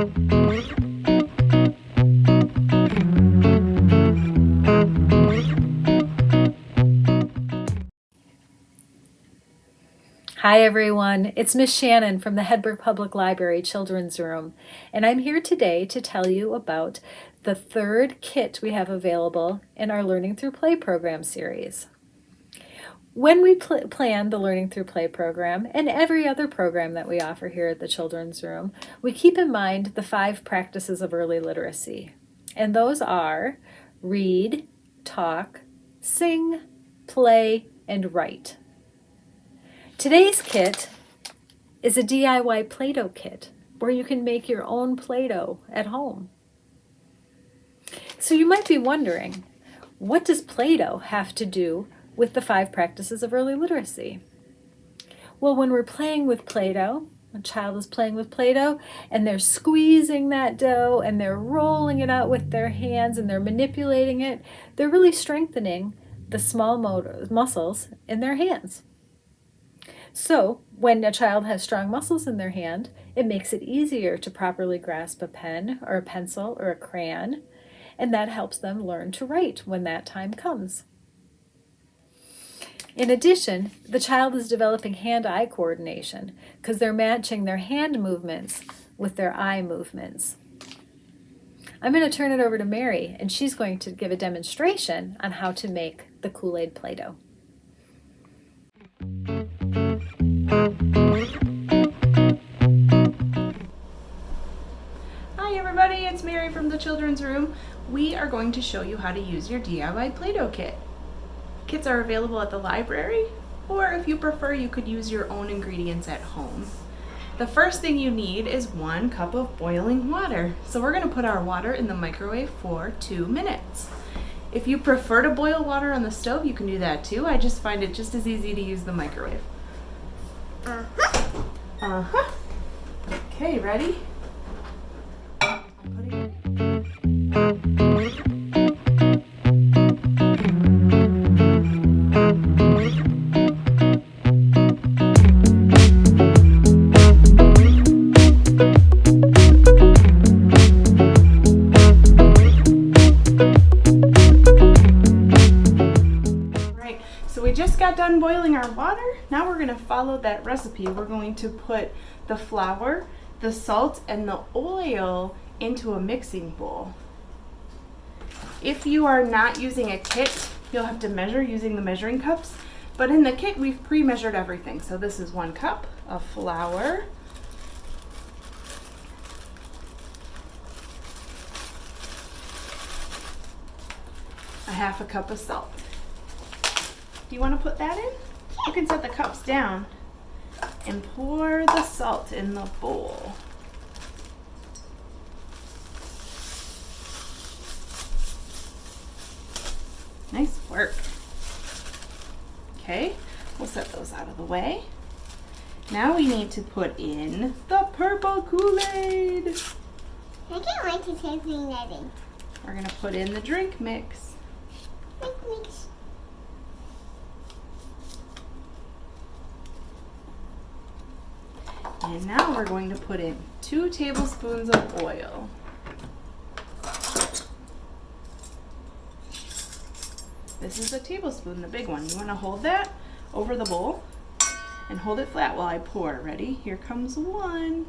Hi everyone, it's Miss Shannon from the Hedberg Public Library Children's Room, and I'm here today to tell you about the third kit we have available in our Learning Through Play program series. When we plan the Learning Through Play program and every other program that we offer here at the Children's Room, we keep in mind the 5 practices of early literacy, and those are read, talk, sing, play, and write. Today's kit is a DIY Play-Doh kit where you can make your own Play-Doh at home. So you might be wondering, what does Play-Doh have to do with the 5 practices of early literacy? Well, when we're playing with Play-Doh, a child is playing with Play-Doh and they're squeezing that dough and they're rolling it out with their hands and they're manipulating it, they're really strengthening the small muscles in their hands. So when a child has strong muscles in their hand, it makes it easier to properly grasp a pen or a pencil or a crayon, and that helps them learn to write when that time comes. In addition, the child is developing hand-eye coordination because they're matching their hand movements with their eye movements. I'm going to turn it over to Mary, and she's going to give a demonstration on how to make the Kool-Aid Play-Doh. Hi everybody, it's Mary from the Children's Room. We are going to show you how to use your DIY Play-Doh kit. Kits are available at the library, or if you prefer, you could use your own ingredients at home. The first thing you need is 1 cup of boiling water. So we're going to put our water in the microwave for 2 minutes. If you prefer to boil water on the stove, you can do that too. I just find it just as easy to use the microwave. Okay, ready? So we just got done boiling our water. Now we're going to follow that recipe. We're going to put the flour, the salt, and the oil into a mixing bowl. If you are not using a kit, you'll have to measure using the measuring cups. But in the kit, we've pre-measured everything. So this is 1 cup of flour. A 1/2 cup of salt. Do you want to put that in? You can set the cups down and pour the salt in the bowl. Nice work. Okay, we'll set those out of the way. Now we need to put in the purple Kool-Aid. I can't wait to try putting that in. We're going to put in the drink mix. Mix. And now we're going to put in 2 tablespoons of oil. This is a tablespoon, the big one. You want to hold that over the bowl and hold it flat while I pour. Ready? Here comes 1.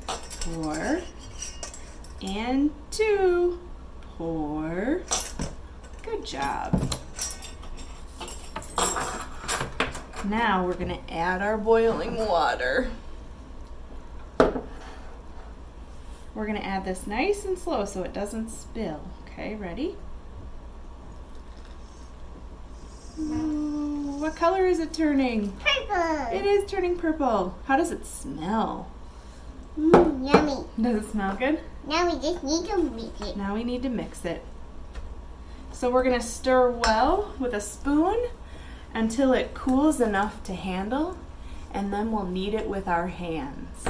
Pour. And 2. Pour. Good job. Now we're going to add our boiling water. We're going to add this nice and slow so it doesn't spill. Okay, ready? Ooh, what color is it turning? Purple. It is turning purple. How does it smell? Yummy. Does it smell good? Now we just need to mix it. Now we need to mix it. So we're going to stir well with a spoon until it cools enough to handle, and then we'll knead it with our hands.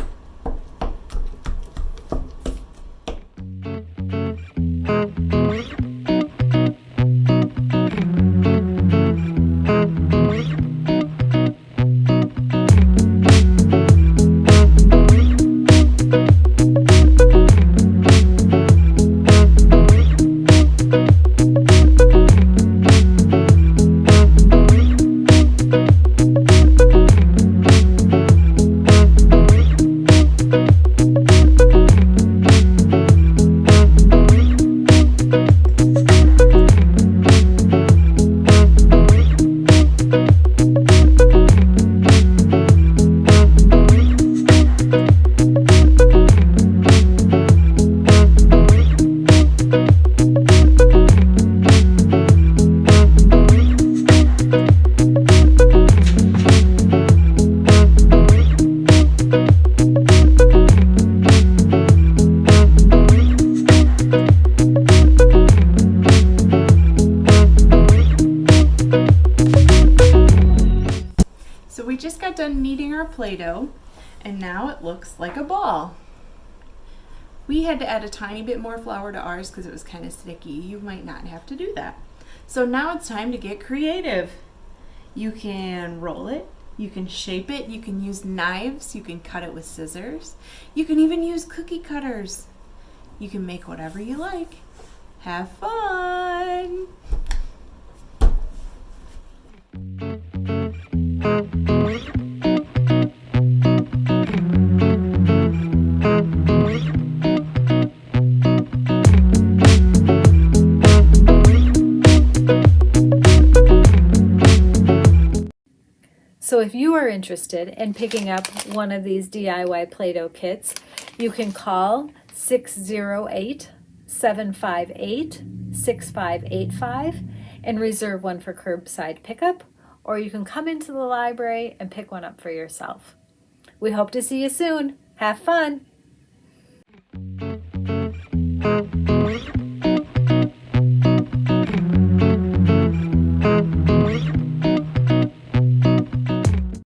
done kneading our Play-Doh, and now it looks like a ball. We had to add a tiny bit more flour to ours because it was kind of sticky. You might not have to do that. So now it's time to get creative. You can roll it, you can shape it, you can use knives, you can cut it with scissors, you can even use cookie cutters. You can make whatever you like. Have fun! So if you are interested in picking up one of these DIY Play-Doh kits, you can call 608-758-6585 and reserve one for curbside pickup, or you can come into the library and pick one up for yourself. We hope to see you soon. Have fun!